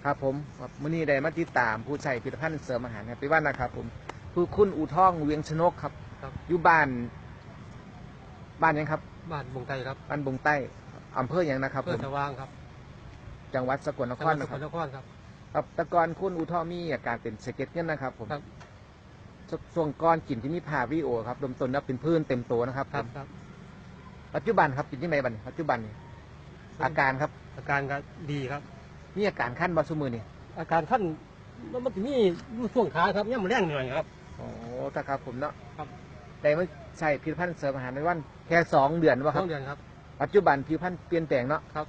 ครับผมมื้อนี้ได้มาติดตามผู้ใช้ผลิตภัณฑ์เสริมอาหารแฮปปี้วันนะครับผมคือคุณอู่ทองเวียงชนกครับอยู่บ้านยังครับบ้านบงไตครับบ้านบงใต้อำเภออย่างนะครับผเพื่อมสว่างครับจังหวัดสกลนครสนะครับกลนครครับครับแต่ก่อนคุณอู่ทองมีอาการเป็นสะเก็ดเงินนะครับผมครับช่วงก้อนกินที่มีผ่าวิโอครับลมต้นนับเป็นพื้นเต็มตัวนะครับผมปัจจุบันครับกินที่ไหนบ้างปัจจุบันนี่อาการครับอาการก็ดีครับมีอาการขั้นบาสุมือนี่อาการขั้นมันจะมีช่วงขาครับเนี่ยมันแรงหน่อยครับโอ้ถ้าครับผมเนาะครับแต่ไม่ใช่ผลิตภัณฑ์เสริมอาหารในวันแค่2 เดือนวะครับ2 เดือนครับปัจจุบันผลิตภัณฑ์เปลี่ยนแปลงเนาะครับ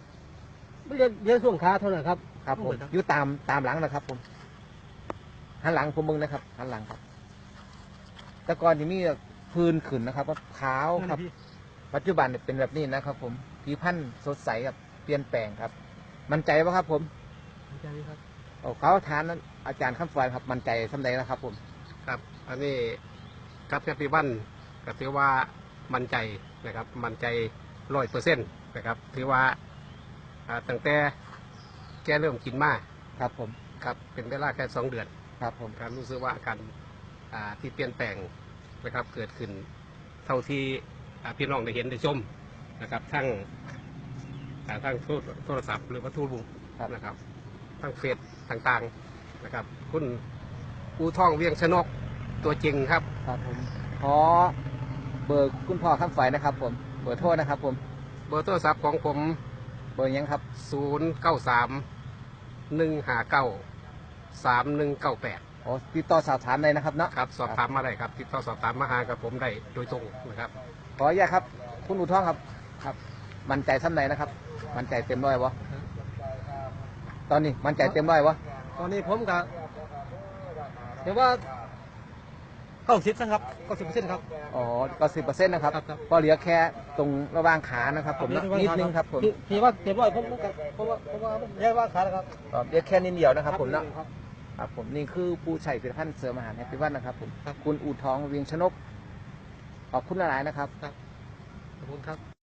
ไม่เรียนช่วงขาเท่านั้นครับครับผมอยู่ตามหลังนะครับผมหันหลังผมมึงนะครับหันหลังครับแต่ก่อนที่มีพื้นขึ้นนะครับว่าขาวครับปัจจุบันเป็นแบบนี้นะครับผมผิวพรรณสดใสครับเปลี่ยนแปลงครับมั่นใจว่าครับผมมั่นใจครับเขาทานนั้นอาจารย์ข้ามฟอยครับมั่นใจสำเร็จนะครับผมครับอันนี้กับแฮปปี้วันก็ถือว่ามั่นใจนะครับมั่นใจ100%นะครับถือว่าตั้งแต่แกเริ่มกินมาครับผมครับเป็นเวลาแค่2 เดือนครับผมการรู้สึกว่าอาการที่เปลี่ยนแปลงนะครับเกิดขึ้นเท่าที่พี่น้องได้เห็นได้ชมนะครับทั้งโทรศัพท์หรือว่าทูตบุกนะครับทั้งเฟซต่างๆนะครับคุณอู่ทองเวียงชนกตัวจริงครับครับผมขอเบอร์คุณพ่อข้ามฟอยนะครับผมเบอร์โทษนะครับผมเบอร์โทรศัพท์ของผมเบอร์ยังครับ093-159-3198อ๋อติดต่อสอบถามเลยนะครับเนาะครับสอบถามมาได้ครับติดต่อสอบถามมาหากับผมได้โดยตรงนะครับขออนุญาตครับคุณอู่ทองครับครับมั่นใจซ้ำไหนนะครับมั่นใจเต็มร้อยวะตอนนี้มั่นใจเต็มร้อยวะตอนนี้ผมก็เดี๋ยวว่า90นะครับ90%ครับอ๋อ90%นะครับก็เหลือแค่ตรงระหว่างขานะครับผมนิดนึงครับผมที่ว่าเต็มร้อยผมเพราะว่าแค่ว่าขานะครับเหลือแค่นิดเดียวนะครับผมเนาะครับผมนี่คือผู้ใช้ผลิตภัณฑ์เสริมอาหารแฮปปี้วันนะครับผมคุณอู่ทองเวียงชนกขอบคุณหลายๆนะครับขอบคุณครับ